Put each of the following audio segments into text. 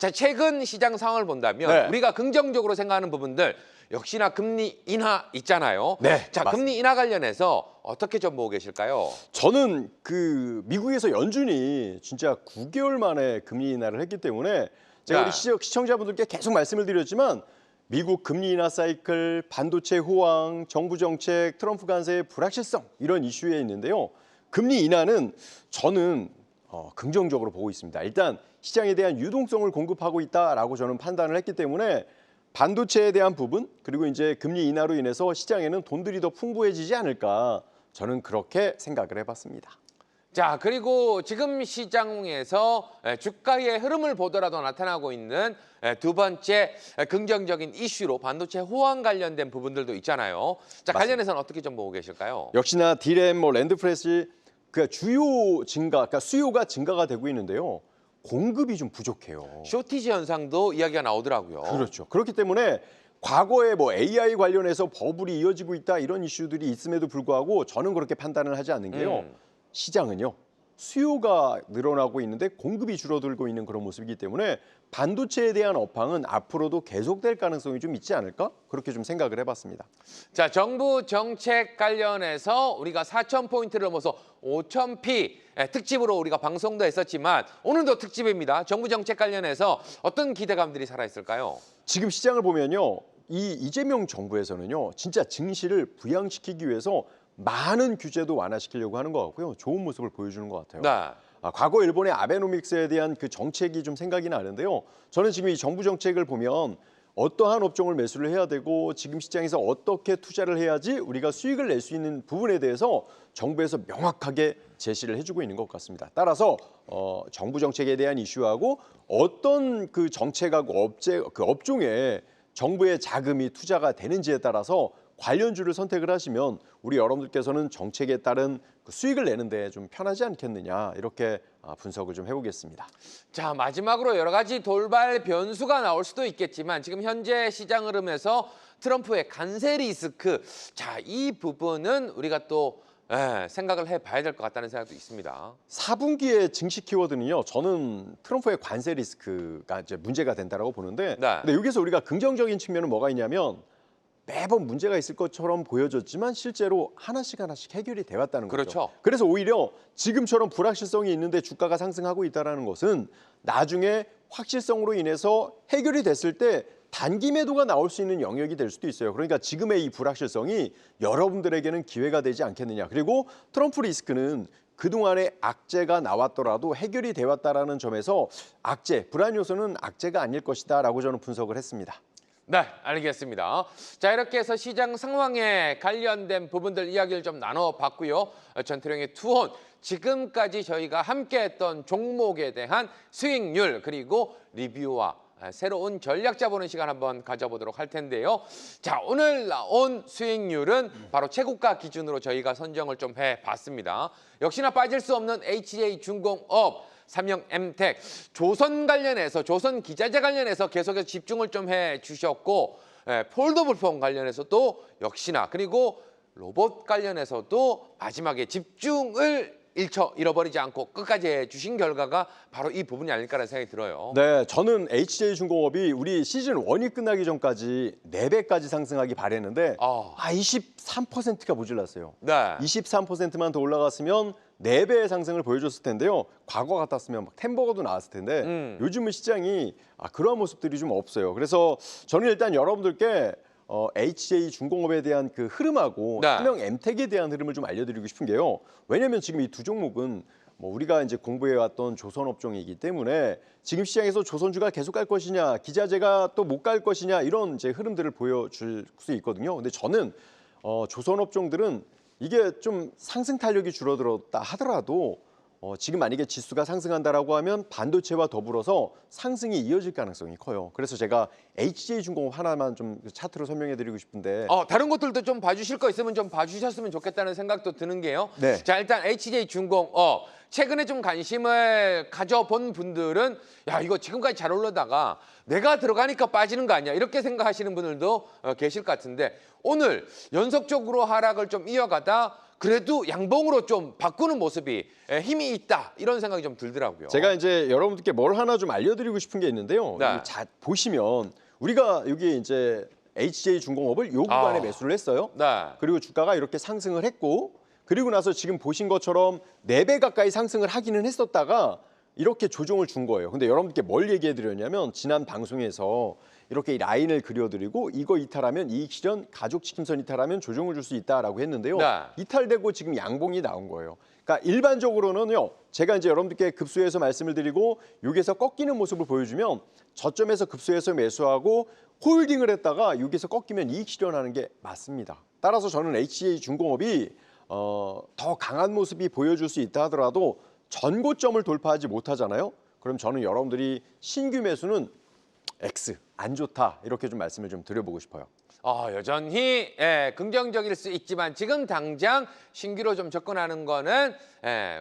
자, 최근 시장 상황을 본다면 네. 우리가 긍정적으로 생각하는 부분들 역시나 금리 인하 있잖아요. 네, 자, 맞습니다. 금리 인하 관련해서 어떻게 좀 보고 계실까요? 저는 그 미국에서 연준이 진짜 9개월 만에 금리 인하를 했기 때문에 제가 우리 시청자분들께 계속 말씀을 드렸지만 미국 금리 인하 사이클, 반도체 호황, 정부 정책, 트럼프 관세의 불확실성 이런 이슈에 있는데요. 금리 인하는 저는 긍정적으로 보고 있습니다. 일단 시장에 대한 유동성을 공급하고 있다라고 저는 판단을 했기 때문에 반도체에 대한 부분 그리고 이제 금리 인하로 인해서 시장에는 돈들이 더 풍부해지지 않을까 저는 그렇게 생각을 해봤습니다. 자, 그리고 지금 시장에서 주가의 흐름을 보더라도 나타나고 있는 두 번째 긍정적인 이슈로 반도체 호황 관련된 부분들도 있잖아요. 자, 맞습니다. 관련해서는 어떻게 좀 보고 계실까요? 역시나 디램, 랜드프레시 그 주요 증가, 그러니까 수요가 증가가 되고 있는데요. 공급이 좀 부족해요. 쇼티지 현상도 이야기가 나오더라고요. 그렇죠. 그렇기 때문에 과거에 뭐 AI 관련해서 버블이 이어지고 있다 이런 이슈들이 있음에도 불구하고 저는 그렇게 판단을 하지 않는 게요. 시장은요. 수요가 늘어나고 있는데 공급이 줄어들고 있는 그런 모습이기 때문에 반도체에 대한 업황은 앞으로도 계속될 가능성이 좀 있지 않을까? 그렇게 좀 생각을 해봤습니다. 자, 정부 정책 관련해서 우리가 4,000포인트를 넘어서 5,000피 특집으로 우리가 방송도 했었지만 오늘도 특집입니다. 정부 정책 관련해서 어떤 기대감들이 살아있을까요? 지금 시장을 보면요. 이 이재명 정부에서는요. 진짜 증시를 부양시키기 위해서 많은 규제도 완화시키려고 하는 것 같고요. 좋은 모습을 보여주는 것 같아요. 네. 과거 일본의 아베노믹스에 대한 그 정책이 좀 생각이 나는데요. 저는 지금 이 정부 정책을 보면 어떠한 업종을 매수를 해야 되고 지금 시장에서 어떻게 투자를 해야지 우리가 수익을 낼 수 있는 부분에 대해서 정부에서 명확하게 제시를 해주고 있는 것 같습니다. 따라서 정부 정책에 대한 이슈하고 어떤 그 정책하고 그 업종에 정부의 자금이 투자가 되는지에 따라서 관련주를 선택을 하시면 우리 여러분들께서는 정책에 따른 그 수익을 내는데 좀 편하지 않겠느냐 이렇게 분석을 좀 해보겠습니다. 자, 마지막으로 여러 가지 돌발 변수가 나올 수도 있겠지만 지금 현재 시장 흐름에서 트럼프의 관세 리스크, 자, 이 부분은 우리가 또 생각을 해봐야 될 것 같다는 생각도 있습니다. 4분기의 증시 키워드는요. 저는 트럼프의 관세 리스크가 이제 문제가 된다라고 보는데 네. 근데 여기서 우리가 긍정적인 측면은 뭐가 있냐면 매번 문제가 있을 것처럼 보여졌지만 실제로 하나씩 해결이 돼 왔다는 거죠. 그렇죠. 그래서 오히려 지금처럼 불확실성이 있는데 주가가 상승하고 있다는 것은 나중에 확실성으로 인해서 해결이 됐을 때 단기 매도가 나올 수 있는 영역이 될 수도 있어요. 그러니까 지금의 이 불확실성이 여러분들에게는 기회가 되지 않겠느냐. 그리고 트럼프 리스크는 그동안에 악재가 나왔더라도 해결이 돼 왔다는 점에서 불안 요소는 악재가 아닐 것이다라고 저는 분석을 했습니다. 네, 알겠습니다. 자, 이렇게 해서 시장 상황에 관련된 부분들 이야기를 좀 나눠봤고요. 전태룡의 투혼, 지금까지 저희가 함께했던 종목에 대한 수익률 그리고 리뷰와 새로운 전략자 보는 시간 한번 가져보도록 할 텐데요. 자, 오늘 나온 수익률은 바로 최고가 기준으로 저희가 선정을 좀 해봤습니다. 역시나 빠질 수 없는 HJ중공업, 삼성엠텍, 조선 관련해서 조선 기자재 관련해서 계속해서 집중을 좀 해주셨고 폴더블폰 관련해서도 역시나 그리고 로봇 관련해서도 마지막에 집중을 잃어버리지 않고 끝까지 해주신 결과가 바로 이 부분이 아닐까라는 생각이 들어요. 네, 저는 HJ중공업이 우리 시즌 1이 끝나기 전까지 4배까지 상승하기 바랬는데 23%가 모자랐어요. 네. 23%만 더 올라갔으면 4배의 상승을 보여줬을 텐데요. 과거 같았으면 막 템버거도 나왔을 텐데 요즘은 시장이 그러한 모습들이 좀 없어요. 그래서 저는 일단 여러분들께 HJ중공업에 대한 그 흐름하고 네. 삼성엠텍에 대한 흐름을 좀 알려드리고 싶은 게요. 왜냐하면 지금 이 두 종목은 뭐 우리가 이제 공부해왔던 조선 업종이기 때문에 지금 시장에서 조선주가 계속 갈 것이냐, 기자재가 또 못 갈 것이냐 이런 이제 흐름들을 보여줄 수 있거든요. 근데 저는 조선 업종들은 이게 좀 상승 탄력이 줄어들었다 하더라도 지금 만약에 지수가 상승한다라고 하면 반도체와 더불어서 상승이 이어질 가능성이 커요. 그래서 제가 HJ중공업 하나만 좀 차트로 설명해드리고 싶은데 다른 것들도 좀 봐주실 거 있으면 좀 봐주셨으면 좋겠다는 생각도 드는 게요. 네. 자, 일단 HJ중공업 최근에 좀 관심을 가져본 분들은 야, 이거 지금까지 잘 올라다가 내가 들어가니까 빠지는 거 아니야 이렇게 생각하시는 분들도 계실 것 같은데 오늘 연속적으로 하락을 좀 이어가다 그래도 양봉으로 좀 바꾸는 모습이 힘이 있다 이런 생각이 좀 들더라고요. 제가 이제 여러분들께 뭘 하나 좀 알려드리고 싶은 게 있는데요. 네. 여기 자 보시면 우리가 여기 이제 HJ중공업을 요 구간에 매수를 했어요. 네. 그리고 주가가 이렇게 상승을 했고 그리고 나서 지금 보신 것처럼 4배 가까이 상승을 하기는 했었다가 이렇게 조정을 준 거예요. 근데 여러분들께 뭘 얘기해 드렸냐면 지난 방송에서 이렇게 이 라인을 그려드리고 이거 이탈하면 이익 실현, 가족 지킴선 이탈하면 조정을 줄 수 있다라고 했는데요. 네. 이탈되고 지금 양봉이 나온 거예요. 그러니까 일반적으로는요. 제가 이제 여러분들께 급수해서 말씀을 드리고 여기서 꺾이는 모습을 보여주면 저점에서 급수해서 매수하고 홀딩을 했다가 여기서 꺾이면 이익 실현하는 게 맞습니다. 따라서 저는 HJ중공업이 더 강한 모습이 보여줄 수 있다 하더라도 전고점을 돌파하지 못하잖아요. 그럼 저는 여러분들이 신규 매수는 X 안 좋다 이렇게 좀 말씀을 좀 드려보고 싶어요. 여전히 긍정적일 수 있지만 지금 당장 신규로 좀 접근하는 거는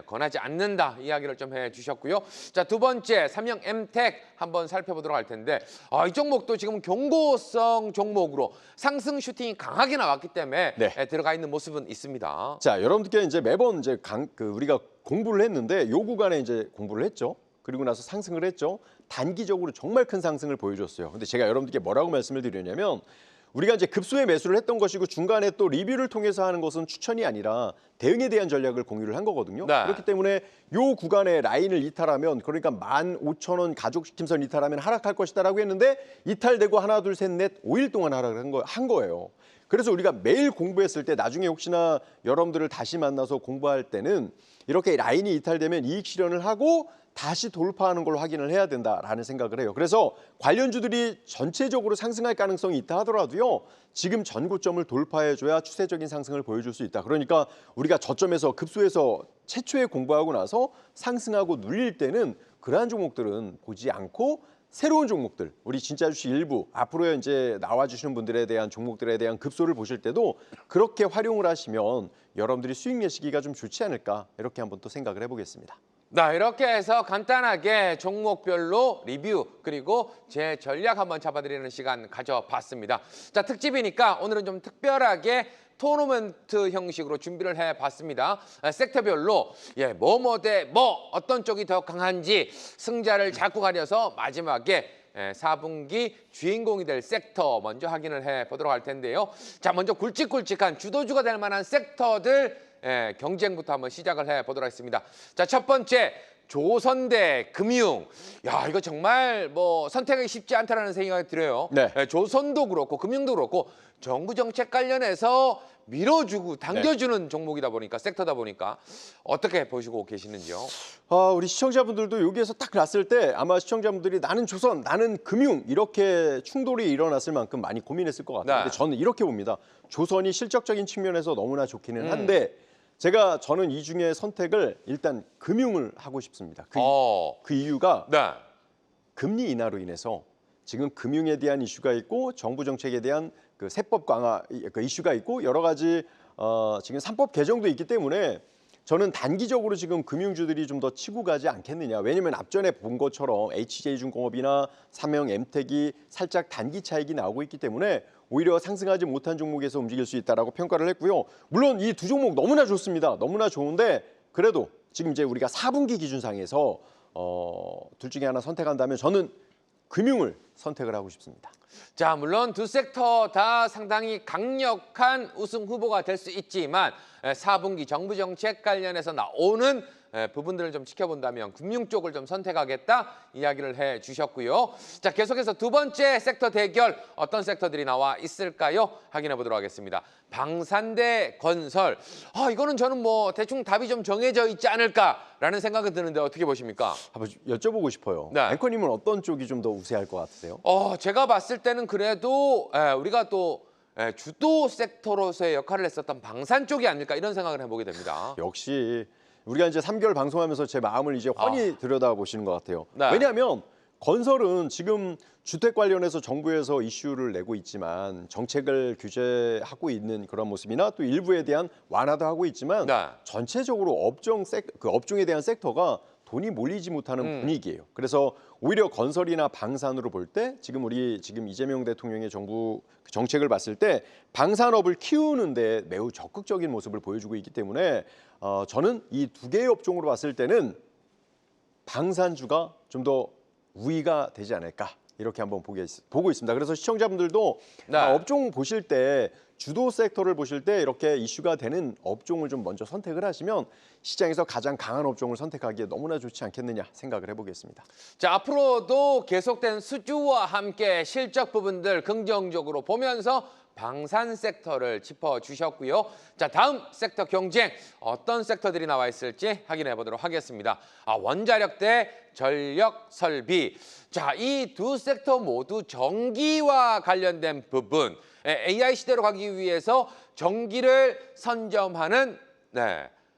권하지 않는다 이야기를 좀 해주셨고요. 자, 두 번째 삼성 M텍 한번 살펴보도록 할 텐데 이 종목도 지금 경고성 종목으로 상승 슈팅이 강하게 나왔기 때문에 네. 들어가 있는 모습은 있습니다. 자, 여러분들께 이제 매번 이제 우리가 공부를 했는데 요 구간에 이제 공부를 했죠. 그리고 나서 상승을 했죠. 단기적으로 정말 큰 상승을 보여줬어요. 근데 제가 여러분들께 뭐라고 말씀을 드렸냐면 우리가 이제 급소에 매수를 했던 것이고 중간에 또 리뷰를 통해서 하는 것은 추천이 아니라 대응에 대한 전략을 공유를 한 거거든요. 네. 그렇기 때문에 요 구간에 라인을 이탈하면 그러니까 15,000원 가족지킴선 이탈하면 하락할 것이다라고 했는데 이탈되고 하나 둘 셋 넷 5일 동안 하락을 한 거예요. 그래서 우리가 매일 공부했을 때 나중에 혹시나 여러분들을 다시 만나서 공부할 때는 이렇게 라인이 이탈되면 이익 실현을 하고 다시 돌파하는 걸 확인을 해야 된다라는 생각을 해요. 그래서 관련주들이 전체적으로 상승할 가능성이 있다 하더라도요. 지금 전고점을 돌파해줘야 추세적인 상승을 보여줄 수 있다. 그러니까 우리가 저점에서 급소해서 최초에 공부하고 나서 상승하고 눌릴 때는 그러한 종목들은 보지 않고 새로운 종목들, 우리 진짜 주식 일부 앞으로 이제 나와주시는 분들에 대한 종목들에 대한 급소를 보실 때도 그렇게 활용을 하시면 여러분들이 수익 내시기가 좀 좋지 않을까 이렇게 한번 또 생각을 해보겠습니다. 네, 이렇게 해서 간단하게 종목별로 리뷰 그리고 제 전략 한번 잡아드리는 시간 가져봤습니다. 자, 특집이니까 오늘은 좀 특별하게 토너먼트 형식으로 준비를 해봤습니다. 섹터별로 뭐뭐 대 뭐 어떤 쪽이 더 강한지 승자를 자꾸 가려서 마지막에 4분기 주인공이 될 섹터 먼저 확인을 해보도록 할 텐데요. 자, 먼저 굵직굵직한 주도주가 될 만한 섹터들 경쟁부터 한번 시작을 해보도록 하겠습니다. 자, 첫 번째 조선대 금융. 야, 이거 정말 뭐 선택하기 쉽지 않다라는 생각이 들어요. 네. 조선도 그렇고 금융도 그렇고 정부 정책 관련해서 밀어주고 당겨주는 종목이다 보니까 섹터다 보니까 어떻게 보시고 계시는지요? 우리 시청자분들도 여기에서 딱 났을 때 아마 시청자분들이 나는 조선, 나는 금융 이렇게 충돌이 일어났을 만큼 많이 고민했을 것 같아요. 네. 근데 저는 이렇게 봅니다. 조선이 실적적인 측면에서 너무나 좋기는 한데 저는 이 중에 선택을 일단 금융을 하고 싶습니다. 그 이유가 네. 금리 인하로 인해서 지금 금융에 대한 이슈가 있고 정부 정책에 대한 그 세법 강화 그 이슈가 있고 여러 가지 지금 3법 개정도 있기 때문에 저는 단기적으로 지금 금융주들이 좀 더 치고 가지 않겠느냐. 왜냐하면 앞전에 본 것처럼 HJ중공업이나 삼성 M텍이 살짝 단기 차익이 나오고 있기 때문에 오히려 상승하지 못한 종목에서 움직일 수 있다라고 평가를 했고요. 물론 이 두 종목 너무나 좋습니다. 너무나 좋은데 그래도 지금 이제 우리가 4분기 기준상에서 둘 중에 하나 선택한다면 저는 금융을 선택을 하고 싶습니다. 자, 물론 두 섹터 다 상당히 강력한 우승 후보가 될 수 있지만 4분기 정부 정책 관련해서 나오는 부분들을 좀 지켜본다면 금융 쪽을 좀 선택하겠다 이야기를 해주셨고요. 자, 계속해서 두 번째 섹터 대결 어떤 섹터들이 나와 있을까요? 확인해 보도록 하겠습니다. 방산대 건설. 이거는 저는 뭐 대충 답이 좀 정해져 있지 않을까라는 생각이 드는데 어떻게 보십니까? 한번 여쭤보고 싶어요. 네. 앵커님은 어떤 쪽이 좀 더 우세할 것 같으세요? 제가 봤을 때는 그래도 우리가 또 주도 섹터로서의 역할을 했었던 방산 쪽이 아닐까 이런 생각을 해보게 됩니다. 역시 우리가 이제 3개월 방송하면서 제 마음을 이제 훤히 들여다보시는 것 같아요. 네. 왜냐하면 건설은 지금 주택 관련해서 정부에서 이슈를 내고 있지만 정책을 규제하고 있는 그런 모습이나 또 일부에 대한 완화도 하고 있지만 네. 전체적으로 업종에 대한 섹터가 돈이 몰리지 못하는 분위기예요. 그래서 오히려 건설이나 방산으로 볼 때 지금 이재명 대통령의 정부 정책을 봤을 때 방산업을 키우는데 매우 적극적인 모습을 보여주고 있기 때문에 저는 이 두 개의 업종으로 봤을 때는 방산주가 좀 더 우위가 되지 않을까 이렇게 한번 보고 있습니다. 그래서 시청자분들도 네. 업종 보실 때 주도 섹터를 보실 때 이렇게 이슈가 되는 업종을 좀 먼저 선택을 하시면 시장에서 가장 강한 업종을 선택하기에 너무나 좋지 않겠느냐 생각을 해보겠습니다. 자, 앞으로도 계속된 수주와 함께 실적 부분들 긍정적으로 보면서 방산 섹터를 짚어주셨고요. 자, 다음 섹터 경쟁 어떤 섹터들이 나와 있을지 확인해 보도록 하겠습니다. 원자력 대 전력 설비. 자, 이 두 섹터 모두 전기와 관련된 부분. AI 시대로 가기 위해서 전기를 선점하는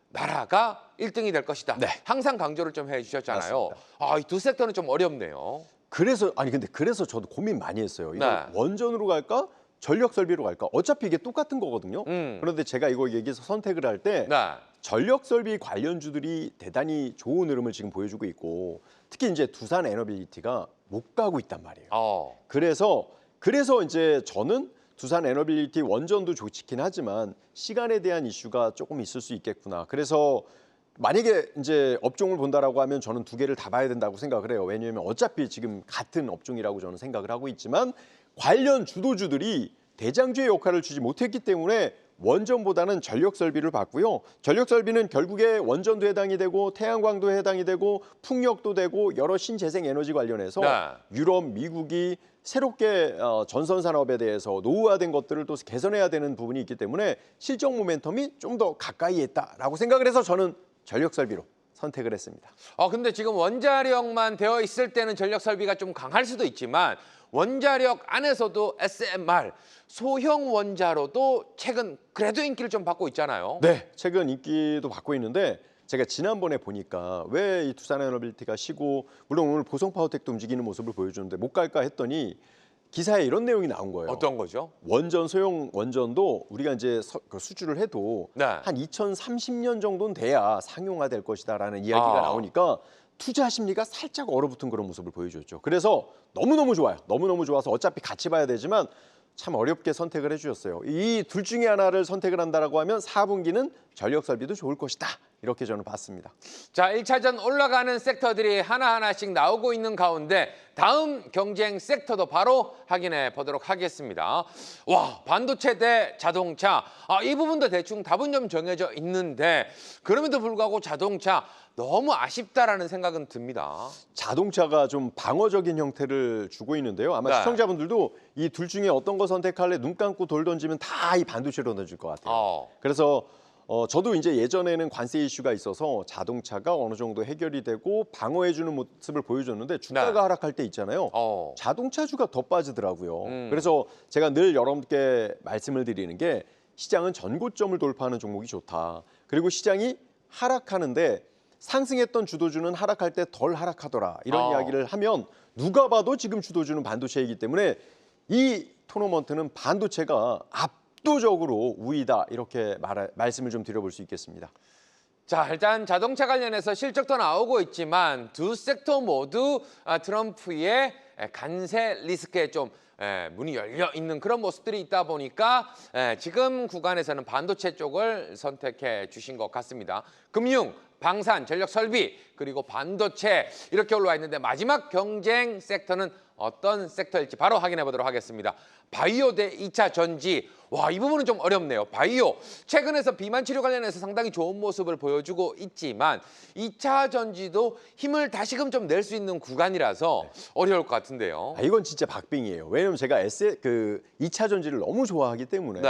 나라가 1등이 될 것이다. 네. 항상 강조를 좀 해주셨잖아요. 이 두 섹터는 좀 어렵네요. 그래서 그래서 저도 고민 많이 했어요. 이거 네. 원전으로 갈까? 전력 설비로 갈까? 어차피 이게 똑같은 거거든요. 그런데 제가 이거 얘기해서 선택을 할 때 네. 전력 설비 관련주들이 대단히 좋은 흐름을 지금 보여주고 있고 특히 이제 두산 에너빌리티가 못 가고 있단 말이에요. 그래서 이제 저는 두산 에너빌리티 원전도 좋긴 하지만 시간에 대한 이슈가 조금 있을 수 있겠구나. 그래서 만약에 이제 업종을 본다라고 하면 저는 두 개를 다 봐야 된다고 생각을 해요. 왜냐하면 어차피 지금 같은 업종이라고 저는 생각을 하고 있지만 관련 주도주들이 대장주의 역할을 주지 못했기 때문에 원전보다는 전력 설비를 봤고요. 전력 설비는 결국에 원전도 해당이 되고 태양광도 해당이 되고 풍력도 되고 여러 신재생 에너지 관련해서 유럽, 미국이 새롭게 전선 산업에 대해서 노후화된 것들을 또 개선해야 되는 부분이 있기 때문에 실적 모멘텀이 좀 더 가까이에 있다라고 생각을 해서 저는 전력 설비로 선택을 했습니다. 근데 지금 원자력만 되어 있을 때는 전력 설비가 좀 강할 수도 있지만 원자력 안에서도 SMR, 소형 원자로도 최근 그래도 인기를 좀 받고 있잖아요. 네, 최근 인기도 받고 있는데 제가 지난번에 보니까 왜 이 두산에너빌리티가 쉬고 물론 오늘 보성파워텍도 움직이는 모습을 보여주는데 못 갈까 했더니 기사에 이런 내용이 나온 거예요. 어떤 거죠? 원전 소형 원전도 우리가 이제 수주를 해도 한 2030년 정도는 돼야 상용화될 것이다라는 이야기가 나오니까 투자 심리가 살짝 얼어붙은 그런 모습을 보여줬죠. 그래서 너무너무 좋아요. 너무너무 좋아서 어차피 같이 봐야 되지만 참 어렵게 선택을 해주셨어요. 이 둘 중에 하나를 선택을 한다라고 하면 4분기는 전력 설비도 좋을 것이다. 이렇게 저는 봤습니다. 자, 1차전 올라가는 섹터들이 하나하나씩 나오고 있는 가운데 다음 경쟁 섹터도 바로 확인해 보도록 하겠습니다. 반도체 대 자동차. 이 부분도 대충 답은 좀 정해져 있는데 그럼에도 불구하고 자동차 너무 아쉽다라는 생각은 듭니다. 자동차가 좀 방어적인 형태를 주고 있는데요. 아마 시청자분들도 이 둘 중에 어떤 거 선택할래 눈 감고 돌 던지면 다 이 반도체로 던질 것 같아요. 그래서 저도 이제 예전에는 관세 이슈가 있어서 자동차가 어느 정도 해결이 되고 방어해주는 모습을 보여줬는데 주가가 하락할 때 있잖아요. 자동차주가 더 빠지더라고요. 그래서 제가 늘 여러분께 말씀을 드리는 게 시장은 전고점을 돌파하는 종목이 좋다. 그리고 시장이 하락하는데 상승했던 주도주는 하락할 때 덜 하락하더라. 이런 이야기를 하면 누가 봐도 지금 주도주는 반도체이기 때문에 이 토너먼트는 반도체가 압도적으로 우위다. 이렇게 말씀을 좀 드려볼 수 있겠습니다. 자, 일단 자동차 관련해서 실적도 나오고 있지만 두 섹터 모두 트럼프의 관세 리스크에 좀 문이 열려 있는 그런 모습들이 있다 보니까 지금 구간에서는 반도체 쪽을 선택해 주신 것 같습니다. 금융, 방산, 전력 설비, 그리고 반도체 이렇게 올라와 있는데 마지막 경쟁 섹터는 어떤 섹터일지 바로 확인해 보도록 하겠습니다. 바이오 대 2차 전지. 이 부분은 좀 어렵네요. 바이오. 최근에서 비만 치료 관련해서 상당히 좋은 모습을 보여주고 있지만 2차 전지도 힘을 다시금 좀 낼 수 있는 구간이라서 어려울 것 같은데요. 이건 진짜 박빙이에요. 왜냐하면 제가 2차 전지를 너무 좋아하기 때문에.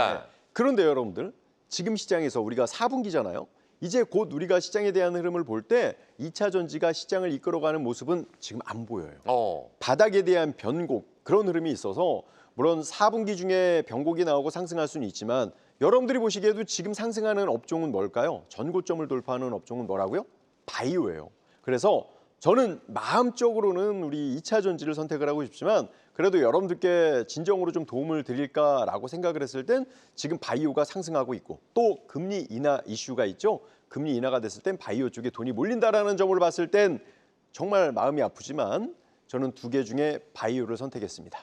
그런데 여러분들 지금 시장에서 우리가 4분기잖아요. 이제 곧 우리가 시장에 대한 흐름을 볼 때 2차 전지가 시장을 이끌어가는 모습은 지금 안 보여요. 바닥에 대한 변곡 그런 흐름이 있어서 물론 4분기 중에 변곡이 나오고 상승할 수는 있지만 여러분들이 보시기에도 지금 상승하는 업종은 뭘까요? 전고점을 돌파하는 업종은 뭐라고요? 바이오예요. 그래서 저는 마음적으로는 우리 2차 전지를 선택을 하고 싶지만 그래도 여러분들께 진정으로 좀 도움을 드릴까라고 생각을 했을 땐 지금 바이오가 상승하고 있고 또 금리 인하 이슈가 있죠. 금리 인하가 됐을 땐 바이오 쪽에 돈이 몰린다라는 점을 봤을 땐 정말 마음이 아프지만 저는 두 개 중에 바이오를 선택했습니다.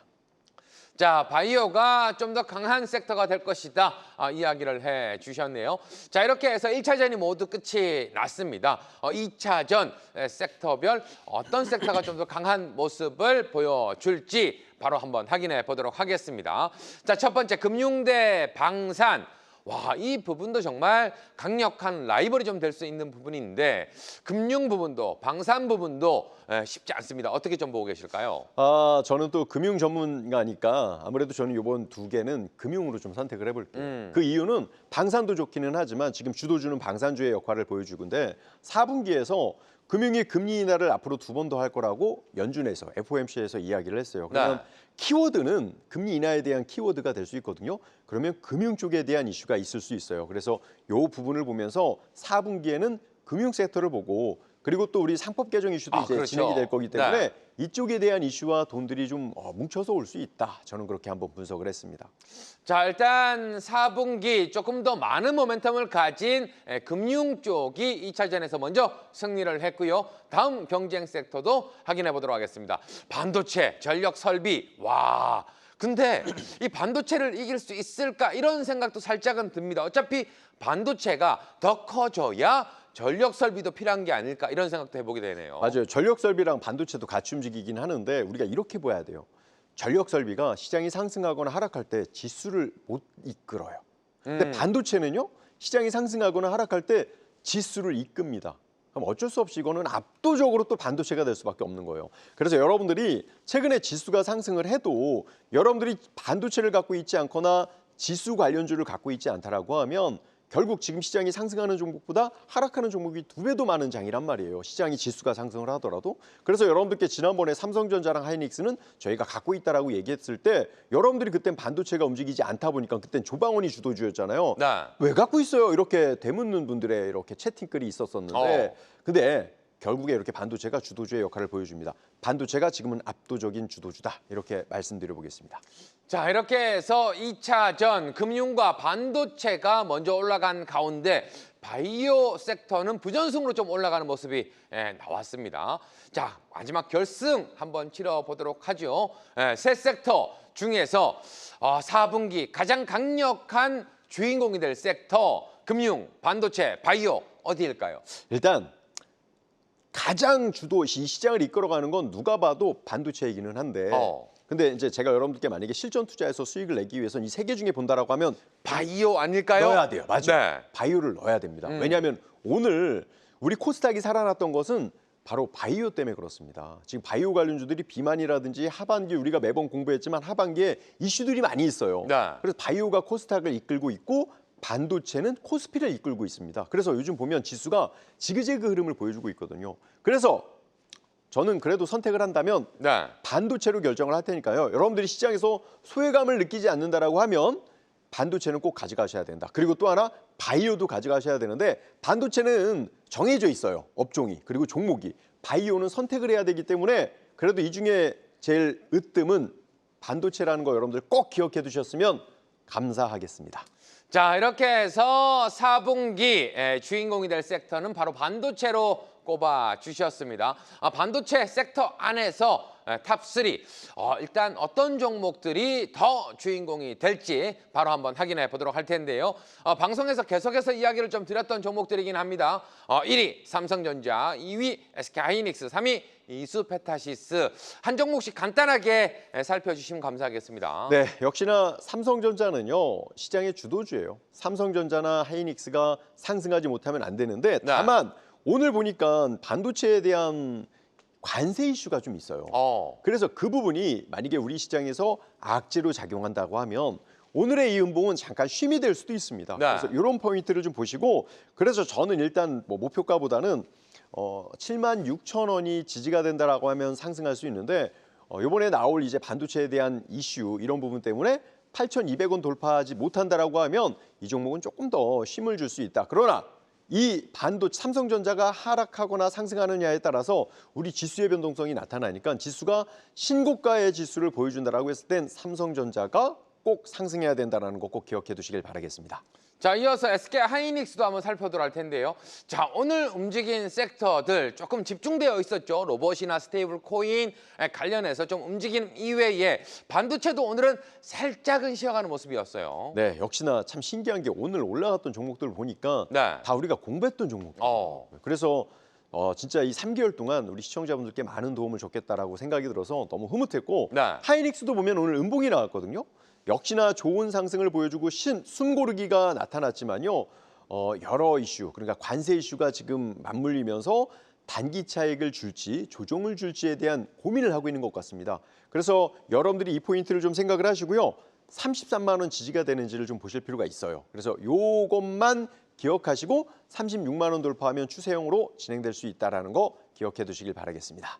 자, 바이오가 좀 더 강한 섹터가 될 것이다. 이야기를 해 주셨네요. 자, 이렇게 해서 1차전이 모두 끝이 났습니다. 2차전 섹터별 어떤 섹터가 좀 더 강한 모습을 보여줄지 바로 한번 확인해 보도록 하겠습니다. 자, 첫 번째 금융대 방산. 와, 이 부분도 정말 강력한 라이벌이 좀 될 수 있는 부분인데 금융 부분도 방산 부분도 쉽지 않습니다. 어떻게 좀 보고 계실까요? 저는 또 금융 전문가니까 아무래도 저는 이번 두 개는 금융으로 좀 선택을 해볼게요. 그 이유는 방산도 좋기는 하지만 지금 주도주는 방산주의 역할을 보여주는데 4분기에서 금융이 금리 인하를 앞으로 2번 더 할 거라고 연준에서 FOMC에서 이야기를 했어요. 그러면 네. 키워드는 금리 인하에 대한 키워드가 될 수 있거든요. 그러면 금융 쪽에 대한 이슈가 있을 수 있어요. 그래서 이 부분을 보면서 4분기에는 금융 섹터를 보고 그리고 또 우리 상법 개정 이슈도 이제 그렇죠. 진행이 될 거기 때문에 네. 이쪽에 대한 이슈와 돈들이 좀 뭉쳐서 올 수 있다. 저는 그렇게 한번 분석을 했습니다. 자, 일단 4분기 조금 더 많은 모멘텀을 가진 금융 쪽이 2차전에서 먼저 승리를 했고요. 다음 경쟁 섹터도 확인해 보도록 하겠습니다. 반도체, 전력 설비. 와. 근데 이 반도체를 이길 수 있을까 이런 생각도 살짝은 듭니다. 어차피 반도체가 더 커져야 전력 설비도 필요한 게 아닐까 이런 생각도 해보게 되네요. 맞아요. 전력 설비랑 반도체도 같이 움직이긴 하는데 우리가 이렇게 봐야 돼요. 전력 설비가 시장이 상승하거나 하락할 때 지수를 못 이끌어요. 근데 반도체는요. 시장이 상승하거나 하락할 때 지수를 이끕니다. 그럼 어쩔 수 없이 이거는 압도적으로 또 반도체가 될 수밖에 없는 거예요. 그래서 여러분들이 최근에 지수가 상승을 해도 여러분들이 반도체를 갖고 있지 않거나 지수 관련주를 갖고 있지 않다라고 하면 결국 지금 시장이 상승하는 종목보다 하락하는 종목이 2배도 많은 장이란 말이에요. 시장이 지수가 상승을 하더라도. 그래서 여러분들께 지난번에 삼성전자랑 하이닉스는 저희가 갖고 있다라고 얘기했을 때 여러분들이 그땐 반도체가 움직이지 않다 보니까 그땐 조방원이 주도주였잖아요. 네. 왜 갖고 있어요? 이렇게 되묻는 분들의 이렇게 채팅글이 있었었는데 근데 결국에 이렇게 반도체가 주도주의 역할을 보여줍니다. 반도체가 지금은 압도적인 주도주다. 이렇게 말씀드려 보겠습니다. 자, 이렇게 해서 2차전 금융과 반도체가 먼저 올라간 가운데 바이오 섹터는 부전승으로 좀 올라가는 모습이 나왔습니다. 자, 마지막 결승 한번 치러보도록 하죠. 세 섹터 중에서 4분기 가장 강력한 주인공이 될 섹터 금융, 반도체, 바이오 어디일까요? 일단 가장 이 시장을 이끌어가는 건 누가 봐도 반도체이기는 한데 근데 이제 제가 여러분들께 만약에 실전 투자해서 수익을 내기 위해서는 이 세 개 중에 본다라고 하면 바이오 아닐까요? 넣어야 돼요. 맞아요. 네. 바이오를 넣어야 됩니다. 왜냐하면 오늘 우리 코스닥이 살아났던 것은 바로 바이오 때문에 그렇습니다. 지금 바이오 관련주들이 비만이라든지 하반기 우리가 매번 공부했지만 하반기에 이슈들이 많이 있어요. 네. 그래서 바이오가 코스닥을 이끌고 있고 반도체는 코스피를 이끌고 있습니다. 그래서 요즘 보면 지수가 지그재그 흐름을 보여주고 있거든요. 그래서 저는 그래도 선택을 한다면 네. 반도체로 결정을 할 테니까요. 여러분들이 시장에서 소외감을 느끼지 않는다라고 하면 반도체는 꼭 가져가셔야 된다. 그리고 또 하나 바이오도 가져가셔야 되는데 반도체는 정해져 있어요. 업종이 그리고 종목이. 바이오는 선택을 해야 되기 때문에 그래도 이 중에 제일 으뜸은 반도체라는 거 여러분들 꼭 기억해 두셨으면 감사하겠습니다. 자, 이렇게 해서 4분기 주인공이 될 섹터는 바로 반도체로 꼽아 주셨습니다. 반도체 섹터 안에서 탑3 일단 어떤 종목들이 더 주인공이 될지 바로 한번 확인해 보도록 할 텐데요. 방송에서 계속해서 이야기를 좀 드렸던 종목들이긴 합니다. 1위 삼성전자, 2위 SK하이닉스, 3위 이수페타시스. 한 종목씩 간단하게 살펴주시면 감사하겠습니다. 네, 역시나 삼성전자는요 시장의 주도주예요. 삼성전자나 하이닉스가 상승하지 못하면 안 되는데 다만 오늘 보니까 반도체에 대한 관세 이슈가 좀 있어요. 그래서 그 부분이 만약에 우리 시장에서 악재로 작용한다고 하면 오늘의 이 음봉은 잠깐 쉼이 될 수도 있습니다. 그래서 이런 포인트를 좀 보시고 그래서 저는 일단 목표가보다는 76,000원이 지지가 된다라고 하면 상승할 수 있는데 이번에 나올 이제 반도체에 대한 이슈 이런 부분 때문에 8,200원 돌파하지 못한다라고 하면 이 종목은 조금 더 쉼을 줄 수 있다. 그러나 이 삼성전자가 하락하거나 상승하느냐에 따라서 우리 지수의 변동성이 나타나니까 지수가 신고가의 지수를 보여준다라고 했을 땐 삼성전자가 꼭 상승해야 된다는 거 꼭 기억해 두시길 바라겠습니다. 자, 이어서 SK 하이닉스도 한번 살펴보도록 할 텐데요. 자, 오늘 움직인 섹터들 조금 집중되어 있었죠. 로봇이나 스테이블 코인 관련해서 좀 움직임 이외에 반도체도 오늘은 살짝은 쉬어가는 모습이었어요. 네, 역시나 참 신기한 게 오늘 올라갔던 종목들을 보니까 네. 다 우리가 공부했던 종목들. 그래서 진짜 이 3개월 동안 우리 시청자분들께 많은 도움을 줬겠다라고 생각이 들어서 너무 흐뭇했고 네. 하이닉스도 보면 오늘 음봉이 나왔거든요. 역시나 좋은 상승을 보여주고 숨고르기가 나타났지만요. 여러 이슈, 그러니까 관세 이슈가 지금 맞물리면서 단기 차익을 줄지 조정을 줄지에 대한 고민을 하고 있는 것 같습니다. 그래서 여러분들이 이 포인트를 좀 생각을 하시고요. 33만 원 지지가 되는지를 좀 보실 필요가 있어요. 그래서 요것만 기억하시고 36만 원 돌파하면 추세형으로 진행될 수 있다는 거 기억해 두시길 바라겠습니다.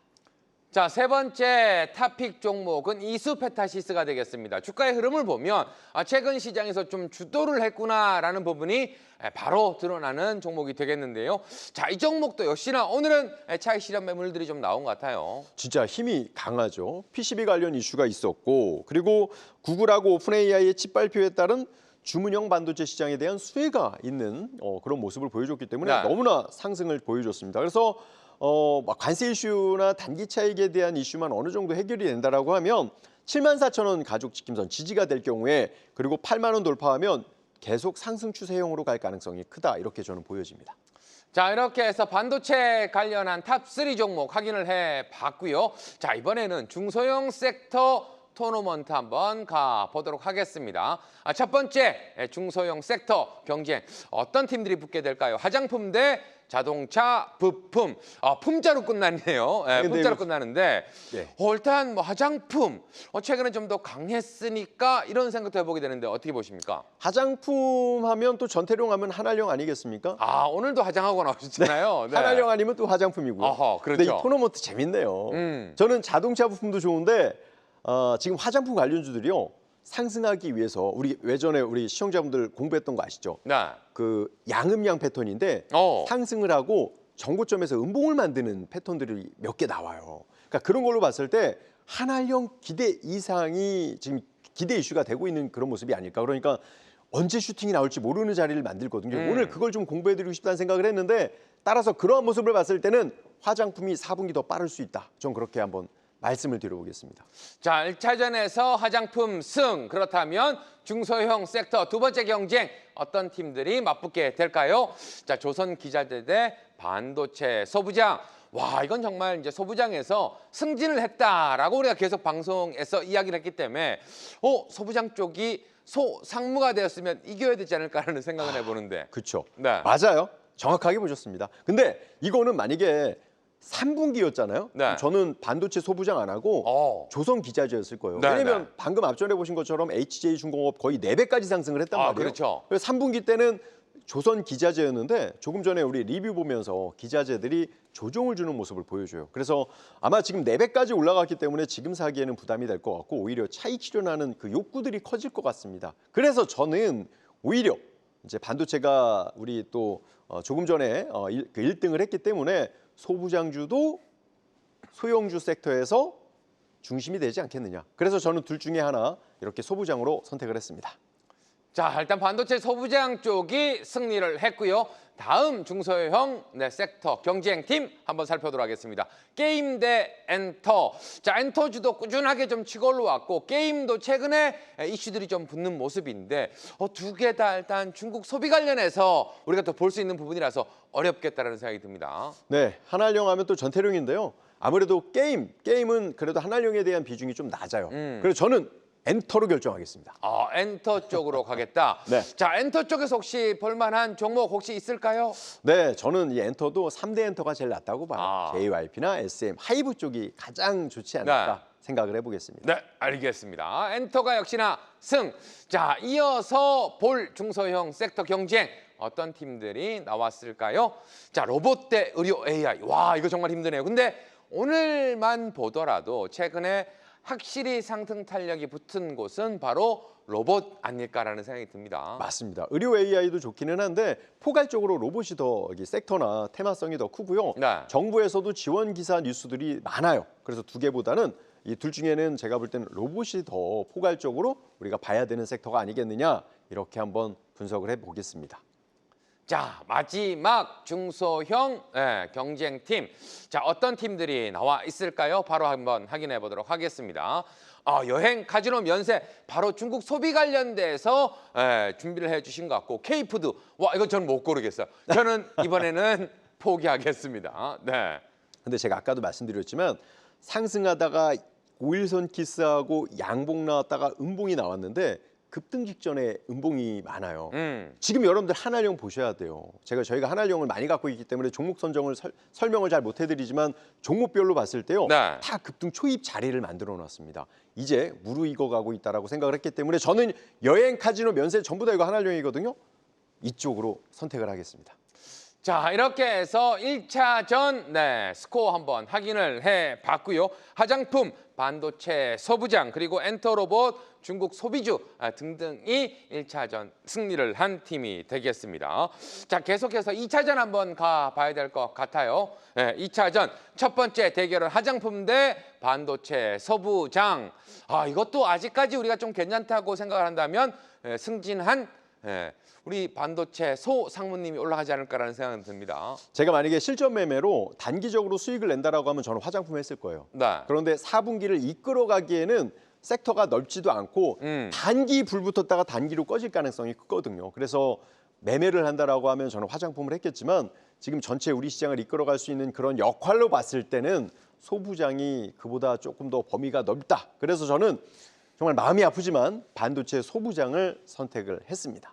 자, 세 번째 탑픽 종목은 이수페타시스가 되겠습니다. 주가의 흐름을 보면 최근 시장에서 좀 주도를 했구나라는 부분이 바로 드러나는 종목이 되겠는데요. 자, 이 종목도 역시나 오늘은 차익 실현 매물들이 좀 나온 것 같아요. 진짜 힘이 강하죠. PCB 관련 이슈가 있었고 그리고 구글하고 오픈 AI의 칩 발표에 따른 주문형 반도체 시장에 대한 수혜가 있는 그런 모습을 보여줬기 때문에 네. 너무나 상승을 보여줬습니다. 그래서 관세 이슈나 단기 차익에 대한 이슈만 어느 정도 해결이 된다라고 하면 74,000원 가족 지킴선 지지가 될 경우에 그리고 8만 원 돌파하면 계속 상승 추세형으로 갈 가능성이 크다 이렇게 저는 보여집니다. 자, 이렇게 해서 반도체 관련한 탑3 종목 확인을 해봤고요. 자, 이번에는 중소형 섹터 토너먼트 한번 가보도록 하겠습니다. 첫 번째 중소형 섹터 경쟁 어떤 팀들이 붙게 될까요? 화장품 대 자동차, 부품, 품자로 끝났네요. 품자로 끝나는데 일단 뭐 화장품 최근에 좀 더 강했으니까 이런 생각도 해보게 되는데 어떻게 보십니까? 화장품 하면 또 전태룡 하면 한알령 아니겠습니까? 오늘도 화장하고 나오셨잖아요. 네. 한알령 아니면 또 화장품이고요. 그렇죠. 근데 이 토너먼트 재밌네요. 저는 자동차 부품도 좋은데 지금 화장품 관련주들이요. 상승하기 위해서 우리 예전에 우리 시청자분들 공부했던 거 아시죠? 네. 그 양음양 패턴인데 상승을 하고 정고점에서 음봉을 만드는 패턴들이 몇 개 나와요. 그러니까 그런 걸로 봤을 때 한알령 기대 이상이 지금 기대 이슈가 되고 있는 그런 모습이 아닐까. 그러니까 언제 슈팅이 나올지 모르는 자리를 만들거든요. 오늘 그걸 좀 공부해드리고 싶다는 생각을 했는데 따라서 그러한 모습을 봤을 때는 화장품이 4분기 더 빠를 수 있다. 전 그렇게 한번 말씀을 드려보겠습니다. 자, 1차전에서 화장품 승. 그렇다면 중소형 섹터 두 번째 경쟁 어떤 팀들이 맞붙게 될까요? 자, 조선기자재 대 반도체 소부장. 와, 이건 정말 이제 소부장에서 승진을 했다라고 우리가 계속 방송에서 이야기를 했기 때문에 소부장 쪽이 소상무가 되었으면 이겨야 되지 않을까라는 생각을 해보는데. 그렇죠. 네. 맞아요. 정확하게 보셨습니다. 근데 이거는 만약에 3분기였잖아요. 네. 저는 반도체 소부장 안 하고 조선기자재였을 거예요. 네, 왜냐면 네. 방금 앞전에 보신 것처럼 HJ중공업 거의 4배까지 상승을 했단 말이에요. 그렇죠. 그래서 3분기 때는 조선기자재였는데 조금 전에 우리 리뷰 보면서 기자재들이 조정을 주는 모습을 보여줘요. 그래서 아마 지금 4배까지 올라갔기 때문에 지금 사기에는 부담이 될 것 같고 오히려 차익 실현하는 그 욕구들이 커질 것 같습니다. 그래서 저는 오히려 이제 반도체가 우리 또 조금 전에 1등을 했기 때문에 소부장주도 소형주 섹터에서 중심이 되지 않겠느냐. 그래서 저는 둘 중에 하나 이렇게 소부장으로 선택을 했습니다. 자, 일단 반도체 소부장 쪽이 승리를 했고요. 다음 중소형 섹터 경쟁팀 한번 살펴보도록 하겠습니다. 게임 대 엔터. 자, 엔터주도 꾸준하게 좀 치고 올라왔고 게임도 최근에 이슈들이 좀 붙는 모습인데 두 개 다 일단 중국 소비 관련해서 우리가 또 볼 수 있는 부분이라서 어렵겠다라는 생각이 듭니다. 네, 한알령 하면 또 전태룡인데요. 아무래도 게임은 그래도 한알령에 대한 비중이 좀 낮아요. 그래서 저는 엔터로 결정하겠습니다. 엔터 쪽으로 가겠다. 네. 자, 엔터 쪽에서 혹시 볼만한 종목 혹시 있을까요? 네, 저는 이 엔터도 3대 엔터가 제일 낫다고 봐요. JYP나 SM, 하이브 쪽이 가장 좋지 않을까 생각을 해보겠습니다. 네, 알겠습니다. 엔터가 역시나 승. 자, 이어서 볼 중소형 섹터 경쟁 어떤 팀들이 나왔을까요? 자, 로봇 대 의료 AI. 와, 이거 정말 힘드네요. 근데 오늘만 보더라도 최근에 확실히 상승 탄력이 붙은 곳은 바로 로봇 아닐까라는 생각이 듭니다. 맞습니다. 의료 AI도 좋기는 한데 포괄적으로 로봇이 더 섹터나 테마성이 더 크고요. 네. 정부에서도 지원 기사 뉴스들이 많아요. 그래서 두 개보다는 이 둘 중에는 제가 볼 때는 로봇이 더 포괄적으로 우리가 봐야 되는 섹터가 아니겠느냐 이렇게 한번 분석을 해보겠습니다. 자, 마지막 중소형 경쟁팀. 자, 어떤 팀들이 나와 있을까요? 바로 한번 확인해 보도록 하겠습니다. 여행, 카지노, 면세, 바로 중국 소비 관련돼서 준비를 해주신 것 같고, K푸드. 와, 이거 저는 못 고르겠어요. 저는 이번에는 포기하겠습니다. 네. 근데 제가 아까도 말씀드렸지만 상승하다가 5일선 키스하고 양봉 나왔다가 음봉이 나왔는데 급등 직전에 음봉이 많아요. 지금 여러분들 한알령 보셔야 돼요. 저희가 한알령을 많이 갖고 있기 때문에 종목 선정을 설명을 잘 못 해드리지만 종목별로 봤을 때요. 네. 다 급등 초입 자리를 만들어 놨습니다. 이제 무르익어 가고 있다라고 생각을 했기 때문에 저는 여행, 카지노, 면세 전부 다 이거 한알령이거든요. 이쪽으로 선택을 하겠습니다. 자, 이렇게 해서 1차전 스코어 한번 확인을 해봤고요. 화장품, 반도체, 소부장, 그리고 엔터로봇, 중국 소비주 등등이 1차전 승리를 한 팀이 되겠습니다. 자, 계속해서 2차전 한번 가봐야 될 것 같아요. 2차전 첫 번째 대결은 화장품 대 반도체, 소부장. 이것도 아직까지 우리가 좀 괜찮다고 생각을 한다면 승진한 우리 반도체 소 상무님이 올라가지 않을까라는 생각이 듭니다. 제가 만약에 실전 매매로 단기적으로 수익을 낸다라고 하면 저는 화장품 했을 거예요. 네. 그런데 4분기를 이끌어가기에는 섹터가 넓지도 않고 단기 불 붙었다가 단기로 꺼질 가능성이 크거든요. 그래서 매매를 한다라고 하면 저는 화장품을 했겠지만 지금 전체 우리 시장을 이끌어갈 수 있는 그런 역할로 봤을 때는 소부장이 그보다 조금 더 범위가 넓다. 그래서 저는 정말 마음이 아프지만 반도체 소부장을 선택을 했습니다.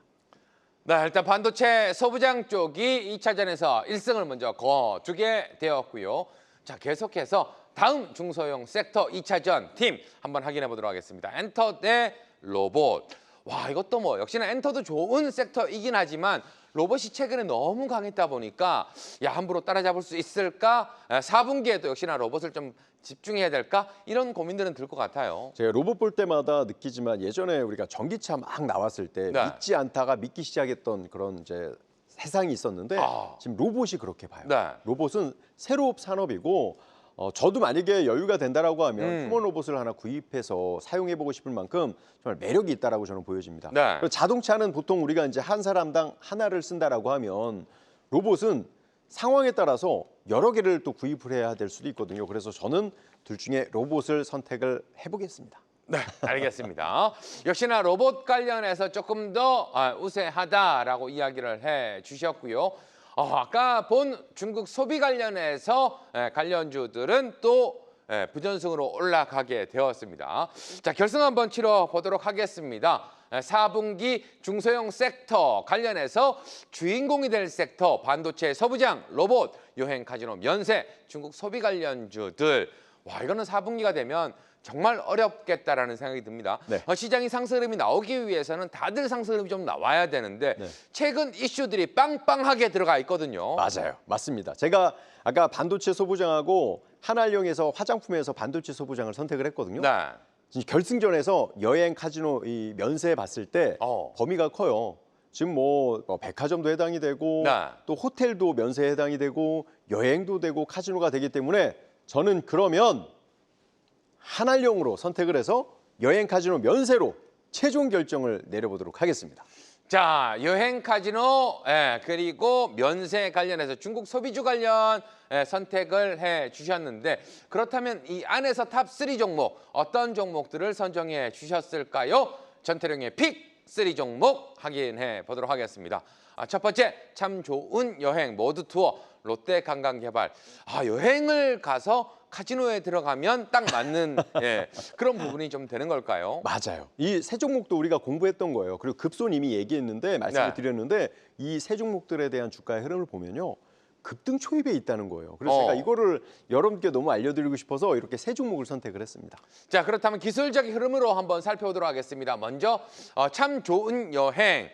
네, 일단 반도체 소부장 쪽이 2차전에서 1승을 먼저 거두게 되었고요. 자, 계속해서 다음 중소형 섹터 2차전 팀 한번 확인해 보도록 하겠습니다. 엔터 대 로봇. 와, 이것도 뭐 역시나 엔터도 좋은 섹터이긴 하지만 로봇이 최근에 너무 강했다 보니까 함부로 따라잡을 수 있을까? 4분기에도 역시나 로봇을 좀 집중해야 될까? 이런 고민들은 들 것 같아요. 제가 로봇 볼 때마다 느끼지만 예전에 우리가 전기차 막 나왔을 때 네. 믿지 않다가 믿기 시작했던 그런 이제 세상이 있었는데 지금 로봇이 그렇게 봐요. 네. 로봇은 새로운 산업이고 저도 만약에 여유가 된다라고 하면 휴먼 로봇을 하나 구입해서 사용해보고 싶을 만큼 정말 매력이 있다라고 저는 보여집니다. 네. 그리고 자동차는 보통 우리가 이제 한 사람당 하나를 쓴다라고 하면 로봇은 상황에 따라서 여러 개를 또 구입을 해야 될 수도 있거든요. 그래서 저는 둘 중에 로봇을 선택을 해보겠습니다. 네, 알겠습니다. 역시나 로봇 관련해서 조금 더 우세하다라고 이야기를 해주셨고요. 아까 본 중국 소비 관련해서 관련주들은 또 부전승으로 올라가게 되었습니다. 자, 결승 한번 치러 보도록 하겠습니다. 4분기 중소형 섹터 관련해서 주인공이 될 섹터 반도체, 소부장, 로봇, 여행, 카지노, 면세, 중국 소비 관련주들. 와, 이거는 4분기가 되면 정말 어렵겠다라는 생각이 듭니다. 네. 시장이 상승 흐름이 나오기 위해서는 다들 상승 흐름이 좀 나와야 되는데 네. 최근 이슈들이 빵빵하게 들어가 있거든요. 맞아요. 맞습니다. 제가 아까 반도체 소부장하고 한알령에서 화장품에서 반도체 소부장을 선택을 했거든요. 네. 결승전에서 여행, 카지노, 이 면세 봤을 때 범위가 커요. 지금 뭐 백화점도 해당이 되고 네. 또 호텔도 면세에 해당이 되고 여행도 되고 카지노가 되기 때문에 저는 그러면 한알령으로 선택을 해서 여행, 카지노, 면세로 최종 결정을 내려보도록 하겠습니다. 자, 여행, 카지노, 그리고 면세 관련해서 중국 소비주 관련 선택을 해주셨는데 그렇다면 이 안에서 탑 3 종목 어떤 종목들을 선정해 주셨을까요? 전태룡의 픽 3 종목 확인해 보도록 하겠습니다. 첫 번째, 참 좋은 여행 모두 투어 롯데관광개발. 여행을 가서 카지노에 들어가면 딱 맞는 그런 부분이 좀 되는 걸까요? 맞아요. 이 세 종목도 우리가 공부했던 거예요. 그리고 급손 이미 얘기했는데 말씀을 네. 드렸는데 이 세 종목들에 대한 주가의 흐름을 보면요. 급등 초입에 있다는 거예요. 그래서 제가 어. 이거를 여러분께 너무 알려드리고 싶어서 이렇게 세 종목을 선택을 했습니다. 자, 그렇다면 기술적인 흐름으로 한번 살펴보도록 하겠습니다. 먼저 참 좋은 여행.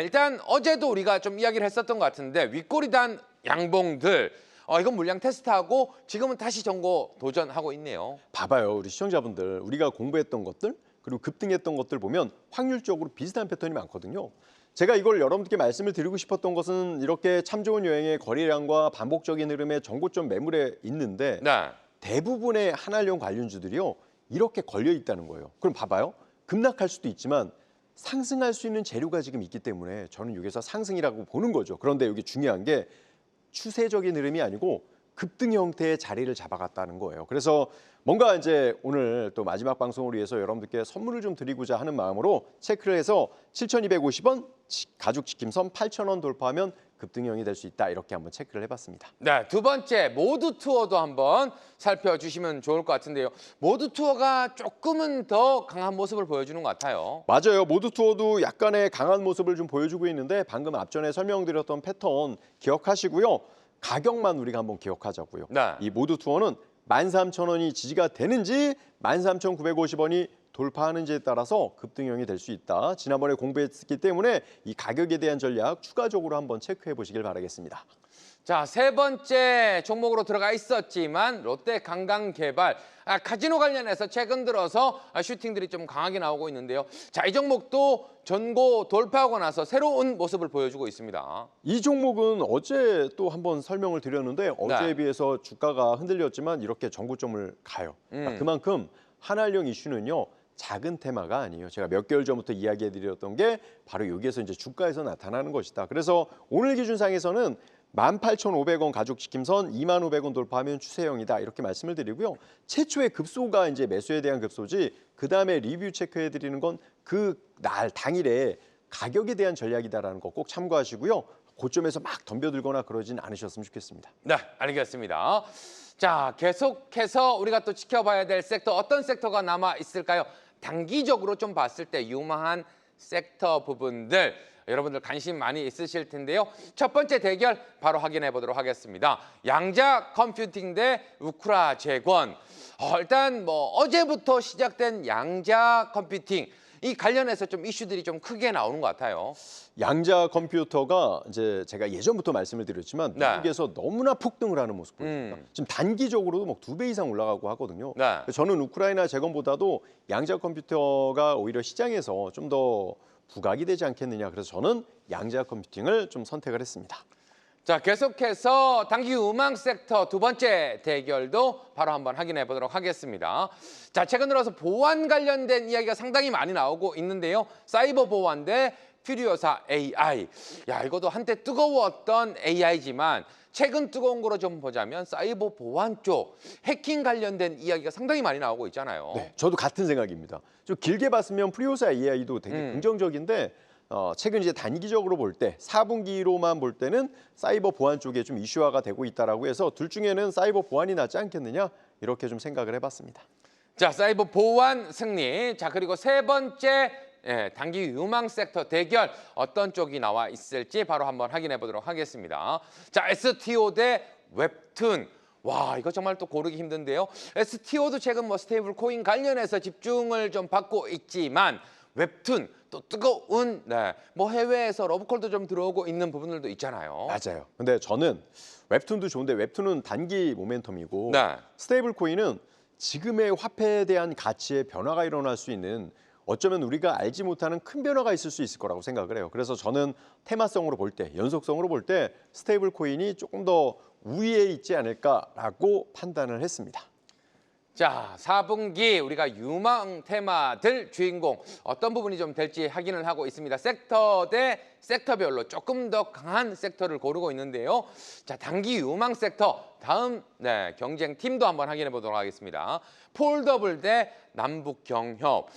일단 어제도 우리가 좀 이야기를 했었던 것 같은데 윗꼬리단 양봉들 이건 물량 테스트하고 지금은 다시 전고 도전하고 있네요. 봐봐요. 우리 시청자분들. 우리가 공부했던 것들 그리고 급등했던 것들 보면 확률적으로 비슷한 패턴이 많거든요. 제가 이걸 여러분께 말씀을 드리고 싶었던 것은 이렇게 참 좋은 여행의 거래량과 반복적인 흐름의 전고점 매물에 있는데 네. 대부분의 한알령 관련주들이요. 이렇게 걸려 있다는 거예요. 그럼 봐봐요. 급락할 수도 있지만 상승할 수 있는 재료가 지금 있기 때문에 저는 여기서 상승이라고 보는 거죠. 그런데 여기 중요한 게 추세적인 흐름이 아니고 급등 형태의 자리를 잡아갔다는 거예요. 그래서 뭔가 이제 오늘 또 마지막 방송을 위해서 여러분들께 선물을 좀 드리고자 하는 마음으로 체크를 해서 7,250원, 가죽 지킴선 8,000원 돌파하면 급등형이 될 수 있다. 이렇게 한번 체크를 해봤습니다. 네, 두 번째 모드 투어도 한번 살펴주시면 좋을 것 같은데요. 모드 투어가 조금은 더 강한 모습을 보여주는 것 같아요. 맞아요. 모드 투어도 약간의 강한 모습을 좀 보여주고 있는데 방금 앞전에 설명드렸던 패턴 기억하시고요. 가격만 우리가 한번 기억하자고요. 네. 이 모드 투어는 13,000원이 지지가 되는지 13,950원이 돌파하는지에 따라서 급등형이 될 수 있다. 지난번에 공부했기 때문에 이 가격에 대한 전략 추가적으로 한번 체크해 보시길 바라겠습니다. 자, 세 번째 종목으로 들어가 있었지만 롯데 관광개발, 카지노 관련해서 최근 들어서 슈팅들이 좀 강하게 나오고 있는데요. 자, 이 종목도 전고 돌파하고 나서 새로운 모습을 보여주고 있습니다. 이 종목은 어제 또 한번 설명을 드렸는데 어제에 네. 비해서 주가가 흔들렸지만 이렇게 정고점을 가요. 그러니까 그만큼 한알령 이슈는요. 작은 테마가 아니에요. 제가 몇 개월 전부터 이야기해드렸던 게 바로 여기에서 이제 주가에서 나타나는 것이다. 그래서 오늘 기준상에서는 18,500원 가죽 지킴선 25,000원 돌파하면 추세형이다. 이렇게 말씀을 드리고요. 최초의 급소가 이제 매수에 대한 급소지 그다음에 리뷰 체크해 드리는 건 그 날 당일에 가격에 대한 전략이다라는 거 꼭 참고하시고요. 고점에서 막 덤벼들거나 그러진 않으셨으면 좋겠습니다. 네, 알겠습니다. 자, 계속해서 우리가 또 지켜봐야 될 섹터, 어떤 섹터가 남아 있을까요? 단기적으로 좀 봤을 때 유망한 섹터 부분들 여러분들 관심 많이 있으실 텐데요. 첫 번째 대결 바로 확인해 보도록 하겠습니다. 양자 컴퓨팅 대 우크라 재권. 일단 뭐 어제부터 시작된 양자 컴퓨팅 이 관련해서 좀 이슈들이 좀 크게 나오는 것 같아요. 양자 컴퓨터가 이제 제가 예전부터 말씀을 드렸지만 네. 미국에서 너무나 폭등을 하는 모습 보입니다. 지금 단기적으로도 뭐 2배 이상 올라가고 하거든요. 네. 저는 우크라이나 재건보다도 양자 컴퓨터가 오히려 시장에서 좀 더 부각이 되지 않겠느냐. 그래서 저는 양자 컴퓨팅을 좀 선택을 했습니다. 자, 계속해서 단기 우망 섹터 두 번째 대결도 바로 한번 확인해 보도록 하겠습니다. 자, 최근 들어서 보안 관련된 이야기가 상당히 많이 나오고 있는데요. 사이버 보안 대 퓨리오사 AI. 야, 이것도 한때 뜨거웠던 AI지만 최근 뜨거운 거로 좀 보자면 사이버 보안 쪽 해킹 관련된 이야기가 상당히 많이 나오고 있잖아요. 네, 저도 같은 생각입니다. 좀 길게 봤으면 프리오사 AI도 되게 긍정적인데 최근 이제 단기적으로 볼 때 4분기로만 볼 때는 사이버 보안 쪽에 좀 이슈화가 되고 있다라고 해서 둘 중에는 사이버 보안이 낫지 않겠느냐 이렇게 좀 생각을 해봤습니다. 자, 사이버 보안 승리. 자, 그리고 세 번째 단기 유망 섹터 대결 어떤 쪽이 나와 있을지 바로 한번 확인해 보도록 하겠습니다. 자, STO 대 웹툰. 와, 이거 정말 또 고르기 힘든데요. STO도 최근 뭐 스테이블 코인 관련해서 집중을 좀 받고 있지만 웹툰 또 뜨거운 뭐 해외에서 러브콜도 좀 들어오고 있는 부분들도 있잖아요. 맞아요. 근데 저는 웹툰도 좋은데 웹툰은 단기 모멘텀이고 네. 스테이블 코인은 지금의 화폐에 대한 가치의 변화가 일어날 수 있는 어쩌면 우리가 알지 못하는 큰 변화가 있을 수 있을 거라고 생각을 해요. 그래서 저는 테마성으로 볼 때, 연속성으로 볼 때 스테이블 코인이 조금 더 우위에 있지 않을까라고 판단을 했습니다. 자, 4분기 우리가 유망 테마들 주인공 어떤 부분이 좀 될지 확인을 하고 있습니다. 섹터 대 섹터별로 조금 더 강한 섹터를 고르고 있는데요. 자, 단기 유망 섹터 다음 경쟁팀도 한번 확인해 보도록 하겠습니다. 폴더블 대 남북경협.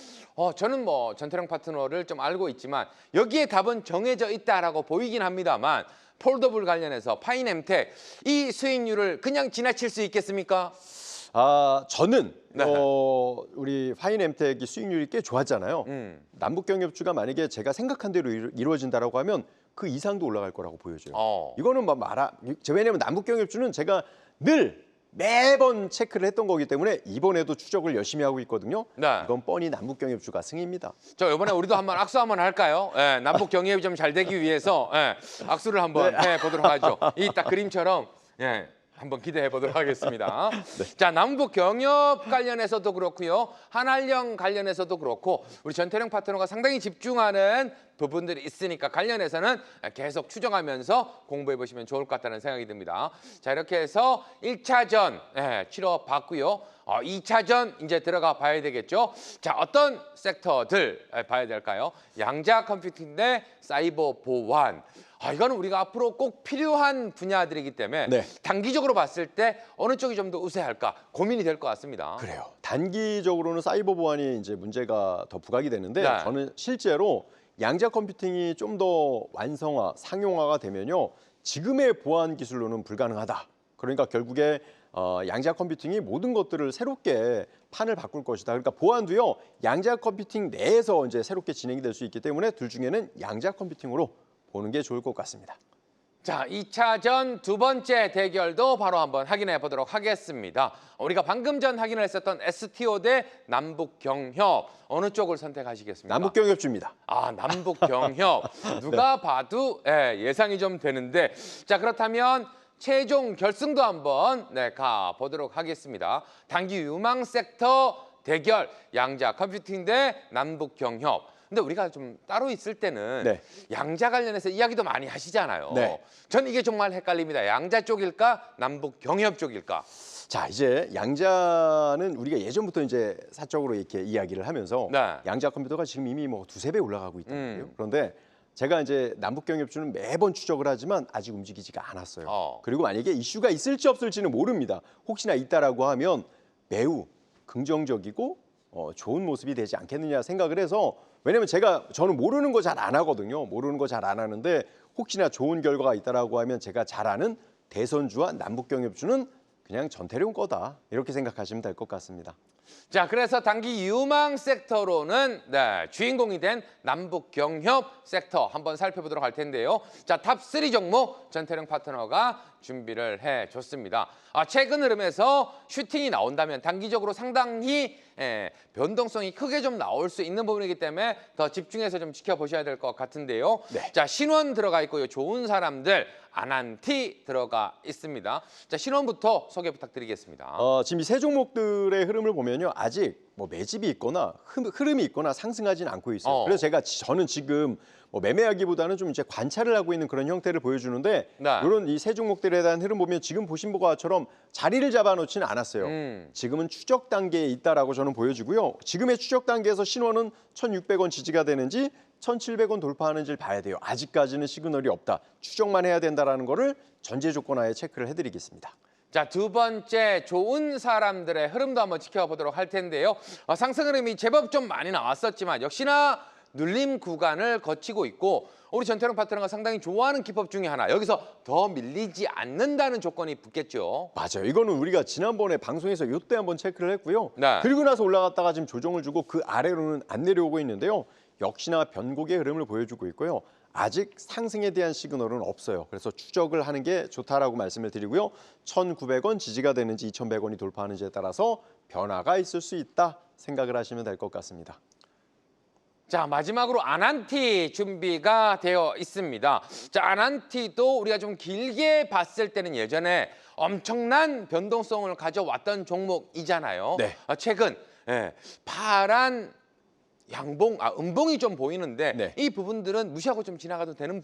저는 뭐 전태령 파트너를 좀 알고 있지만 여기에 답은 정해져 있다라고 보이긴 합니다만 폴더블 관련해서 파이nem텍 이 수익률을 그냥 지나칠 수 있겠습니까? 저는 네. 우리 파이nem텍이 수익률이 꽤 좋았잖아요. 남북경협주가 만약에 제가 생각한 대로 이루어진다라고 하면 그 이상도 올라갈 거라고 보여져요. 이거는 뭐 왜냐하면 남북경협주는 제가 늘 매번 체크를 했던 거기 때문에 이번에도 추적을 열심히 하고 있거든요. 네. 이건 뻔히 남북경협주가 승입니다. 저 이번에 우리도 한번 악수 한번 할까요? 남북 경협이 좀 잘 되기 위해서 악수를 한번 해보도록 하죠. 이 딱 그림처럼 한번 기대해 보도록 하겠습니다. 자, 남북 경협 관련해서도 그렇고요. 한알령 관련해서도 그렇고 우리 전태령 파트너가 상당히 집중하는 부분들이 있으니까 관련해서는 계속 추정하면서 공부해 보시면 좋을 것 같다는 생각이 듭니다. 자, 이렇게 해서 1차전 치러봤고요. 2차전 이제 들어가 봐야 되겠죠. 자, 어떤 섹터들 봐야 될까요? 양자 컴퓨팅 대 사이버 보안. 이거는 우리가 앞으로 꼭 필요한 분야들이기 때문에 네. 단기적으로 봤을 때 어느 쪽이 좀 더 우세할까 고민이 될 것 같습니다. 그래요. 단기적으로는 사이버 보안이 이제 문제가 더 부각이 되는데 네. 저는 실제로 양자 컴퓨팅이 좀 더 완성화, 상용화가 되면요. 지금의 보안 기술로는 불가능하다. 그러니까 결국에 양자 컴퓨팅이 모든 것들을 새롭게 판을 바꿀 것이다. 그러니까 보안도요. 양자 컴퓨팅 내에서 이제 새롭게 진행이 될 수 있기 때문에 둘 중에는 양자 컴퓨팅으로 보는 게 좋을 것 같습니다. 자, 2차전 두 번째 대결도 바로 한번 확인해 보도록 하겠습니다. 우리가 방금 전 확인을 했었던 STO 대 남북경협 어느 쪽을 선택하시겠습니까? 남북경협주입니다. 남북경협. 누가 봐도 예상이 좀 되는데 자, 그렇다면 최종 결승도 한번 가보도록 하겠습니다. 단기 유망 섹터 대결 양자 컴퓨팅 대 남북경협. 근데 우리가 좀 따로 있을 때는 네. 양자 관련해서 이야기도 많이 하시잖아요. 네. 전 이게 정말 헷갈립니다. 양자 쪽일까? 남북 경협 쪽일까? 자, 이제 양자는 우리가 예전부터 이제 사적으로 이렇게 이야기를 하면서 네. 양자 컴퓨터가 지금 이미 뭐 두세 배 올라가고 있단 말이에요. 그런데 제가 이제 남북경협주는 매번 추적을 하지만 아직 움직이지가 않았어요. 그리고 만약에 이슈가 있을지 없을지는 모릅니다. 혹시나 있다라고 하면 매우 긍정적이고 좋은 모습이 되지 않겠느냐 생각을 해서 왜냐면 저는 모르는 거 잘 안 하거든요. 모르는 거 잘 안 하는데 혹시나 좋은 결과가 있다라고 하면 제가 잘 아는 대선주와 남북경협주는 그냥 전태룡 거다. 이렇게 생각하시면 될 것 같습니다. 자, 그래서 단기 유망 섹터로는 주인공이 된 남북경협 섹터 한번 살펴보도록 할 텐데요. 자, 탑3 종목 전태령 파트너가 준비를 해줬습니다. 최근 흐름에서 슈팅이 나온다면 단기적으로 상당히 변동성이 크게 좀 나올 수 있는 부분이기 때문에 더 집중해서 좀 지켜보셔야 될 것 같은데요. 네. 자, 신원 들어가 있고요. 좋은 사람들, 아난티 들어가 있습니다. 자, 신원부터 소개 부탁드리겠습니다. 지금 이 세 종목들의 흐름을 보면요. 아직 뭐 매집이 있거나 흐름이 있거나 상승하지는 않고 있어요. 그래서 저는 지금 뭐 매매하기보다는 좀 이제 관찰을 하고 있는 그런 형태를 보여주는데 네. 이런 이 세 종목들에 대한 흐름 보면 지금 보신 것처럼 자리를 잡아놓지는 않았어요. 지금은 추적 단계에 있다라고 저는 보여지고요. 지금의 추적 단계에서 신원은 1,600원 지지가 되는지 1,700원 돌파하는지를 봐야 돼요. 아직까지는 시그널이 없다. 추적만 해야 된다라는 거를 전제 조건 하에 체크를 해드리겠습니다. 자, 두 번째 좋은 사람들의 흐름도 한번 지켜보도록 할 텐데요. 상승 흐름이 제법 좀 많이 나왔었지만 역시나 눌림 구간을 거치고 있고 우리 전태령 파트너가 상당히 좋아하는 기법 중에 하나. 여기서 더 밀리지 않는다는 조건이 붙겠죠. 맞아요. 이거는 우리가 지난번에 방송에서 이때 한번 체크를 했고요. 네. 그리고 나서 올라갔다가 지금 조정을 주고 그 아래로는 안 내려오고 있는데요. 역시나 변곡의 흐름을 보여주고 있고요. 아직 상승에 대한 시그널은 없어요. 그래서 추적을 하는 게 좋다라고 말씀을 드리고요. 1,900원 지지가 되는지 2,100원이 돌파하는지에 따라서 변화가 있을 수 있다 생각을 하시면 될 것 같습니다. 자, 마지막으로 아난티 준비가 되어 있습니다. 자, 아난티도 우리가 좀 길게 봤을 때는 예전에 엄청난 변동성을 가져왔던 종목이잖아요. 네. 최근 파란 음봉이 좀 보이는데 네. 이 부분들은 무시하고 좀 지나가도 되는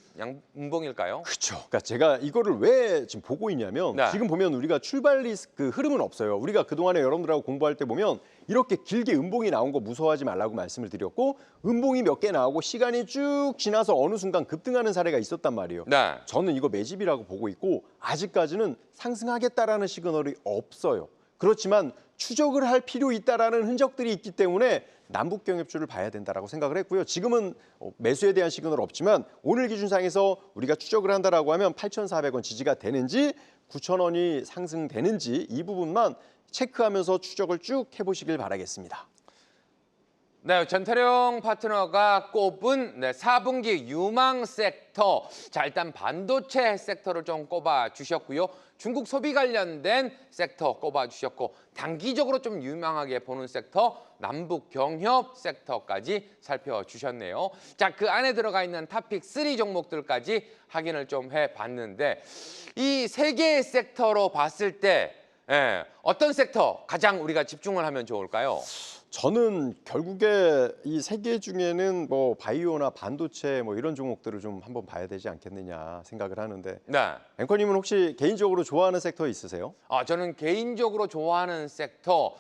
음봉일까요? 그렇죠. 그러니까 제가 이거를 왜 지금 보고 있냐면 네. 지금 보면 우리가 출발 그 흐름은 없어요. 우리가 그동안에 여러분들하고 공부할 때 보면 이렇게 길게 음봉이 나온 거 무서워하지 말라고 말씀을 드렸고 음봉이 몇 개 나오고 시간이 쭉 지나서 어느 순간 급등하는 사례가 있었단 말이에요. 네. 저는 이거 매집이라고 보고 있고 아직까지는 상승하겠다라는 시그널이 없어요. 그렇지만 추적을 할 필요 있다라는 흔적들이 있기 때문에 남북경협주를 봐야 된다라고 생각을 했고요. 지금은 매수에 대한 시그널 없지만 오늘 기준상에서 우리가 추적을 한다라고 하면 8,400원 지지가 되는지 9,000원이 상승되는지 이 부분만 체크하면서 추적을 쭉 해보시길 바라겠습니다. 네, 전태령 파트너가 꼽은 4분기 유망 섹터. 자, 일단 반도체 섹터를 좀 꼽아 주셨고요. 중국 소비 관련된 섹터 꼽아 주셨고 단기적으로 좀 유망하게 보는 섹터 남북 경협 섹터까지 살펴주셨네요. 자, 그 안에 들어가 있는 탑픽 3 종목들까지 확인을 좀 해봤는데 이 세 개의 섹터로 봤을 때 어떤 섹터 가장 우리가 집중을 하면 좋을까요? 저는 결국에 이 세 개 중에는 뭐 바이오나 반도체 뭐 이런 종목들을 좀 한번 봐야 되지 않겠느냐 생각을 하는데 네. 앵커님은 혹시 개인적으로 좋아하는 섹터 있으세요? 저는 개인적으로 좋아하는 섹터,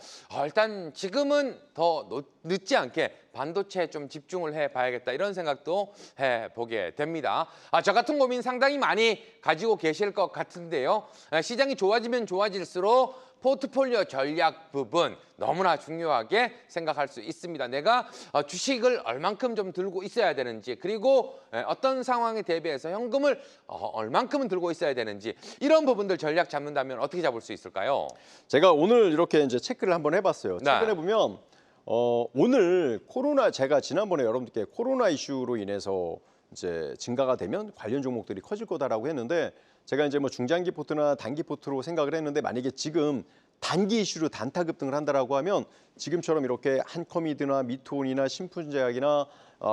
일단 지금은 더 늦지 않게 반도체에 좀 집중을 해봐야겠다 이런 생각도 해보게 됩니다. 저 같은 고민 상당히 많이 가지고 계실 것 같은데요. 시장이 좋아지면 좋아질수록 포트폴리오 전략 부분 너무나 중요하게 생각할 수 있습니다. 내가 주식을 얼만큼 좀 들고 있어야 되는지, 그리고 어떤 상황에 대비해서 현금을 얼만큼은 들고 있어야 되는지, 이런 부분들 전략 잡는다면 어떻게 잡을 수 있을까요? 제가 오늘 이렇게 이제 체크를 한번 해봤어요. 네. 최근에 보면 오늘 코로나 제가 지난번에 여러분들께 코로나 이슈로 인해서 이제 증가가 되면 관련 종목들이 커질 거다라고 했는데 제가 이제 뭐 중장기 포트나 단기 포트로 생각을 했는데 만약에 지금 단기 이슈로 단타 급등을 한다라고 하면 지금처럼 이렇게 한컴이드나 미투온이나 신풍제약이나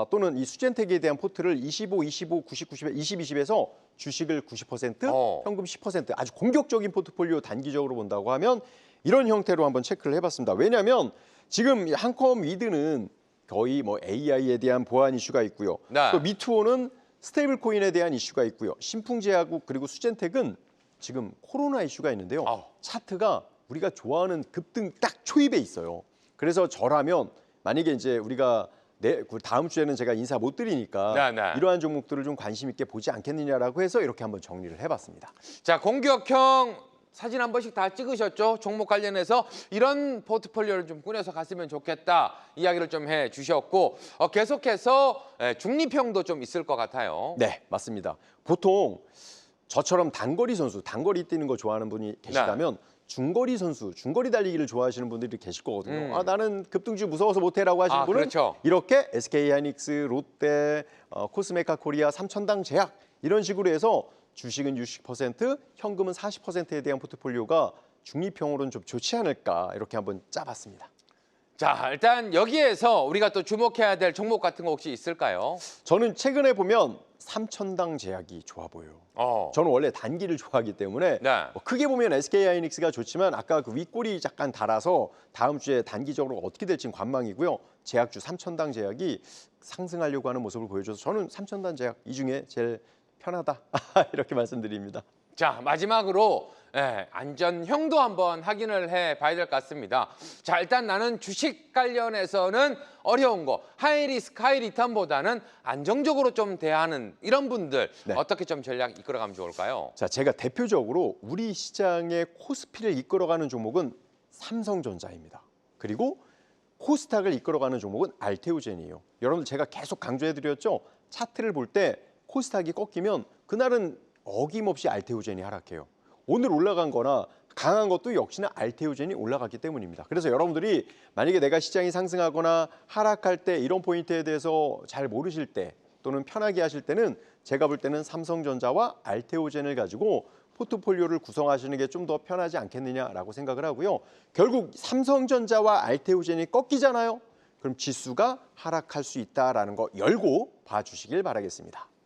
또는 이 수젠텍에 대한 포트를 25, 25, 90, 90에 20, 20에서 주식을 90%, 현금 10% 아주 공격적인 포트폴리오 단기적으로 본다고 하면 이런 형태로 한번 체크를 해봤습니다. 왜냐하면 지금 한컴이드는 거의 뭐 AI에 대한 보안 이슈가 있고요. 네. 또 미투온은 스테이블 코인에 대한 이슈가 있고요. 신풍제약국 그리고 수젠텍은 지금 코로나 이슈가 있는데요. 차트가 우리가 좋아하는 급등 딱 초입에 있어요. 그래서 저라면 만약에 이제 우리가 다음 주에는 제가 인사 못 드리니까 네. 이러한 종목들을 좀 관심 있게 보지 않겠느냐라고 해서 이렇게 한번 정리를 해봤습니다. 자, 공격형 사진 한 번씩 다 찍으셨죠? 종목 관련해서 이런 포트폴리오를 좀 꾸려서 갔으면 좋겠다 이야기를 좀 해주셨고 계속해서 중립형도 좀 있을 것 같아요. 네, 맞습니다. 보통 저처럼 단거리 선수, 단거리 뛰는 거 좋아하는 분이 계시다면 중거리 선수, 중거리 달리기를 좋아하시는 분들이 계실 거거든요. 나는 급등주 무서워서 못해라고 하시는 분은 그렇죠. 이렇게 SK하이닉스, 롯데, 코스메카 코리아, 삼천당 제약 이런 식으로 해서 주식은 60%, 현금은 40%에 대한 포트폴리오가 중립형으로는 좀 좋지 않을까 이렇게 한번 짜봤습니다. 자, 일단 여기에서 우리가 또 주목해야 될 종목 같은 거 혹시 있을까요? 저는 최근에 보면 삼천당 제약이 좋아 보여요. 저는 원래 단기를 좋아하기 때문에 네. 크게 보면 SK하이닉스가 좋지만 아까 그 윗골이 약간 달아서 다음 주에 단기적으로 어떻게 될지는 관망이고요. 제약주 삼천당 제약이 상승하려고 하는 모습을 보여줘서 저는 삼천당 제약 이 중에 제일 편하다 이렇게 말씀드립니다. 자, 마지막으로 안전형도 한번 확인을 해봐야 될 것 같습니다. 자, 일단 나는 주식 관련해서는 어려운 거, 하이리스크, 하이리턴보다는 안정적으로 좀 대하는 이런 분들 네. 어떻게 좀 전략 이끌어가면 좋을까요? 자, 제가 대표적으로 우리 시장의 코스피를 이끌어가는 종목은 삼성전자입니다. 그리고 코스닥을 이끌어가는 종목은 알테오젠이에요. 여러분들 제가 계속 강조해드렸죠. 차트를 볼 때 코스닥이 꺾이면 그날은 어김없이 알테오젠이 하락해요. 오늘 올라간 거나 강한 것도 역시나 알테오젠이 올라갔기 때문입니다. 그래서 여러분들이 만약에 내가 시장이 상승하거나 하락할 때 이런 포인트에 대해서 잘 모르실 때 또는 편하게 하실 때는 제가 볼 때는 삼성전자와 알테오젠을 가지고 포트폴리오를 구성하시는 게 좀 더 편하지 않겠느냐라고 생각을 하고요. 결국 삼성전자와 알테오젠이 꺾이잖아요. 그럼 지수가 하락할 수 있다라는 거 열고 봐주시길 바라겠습니다.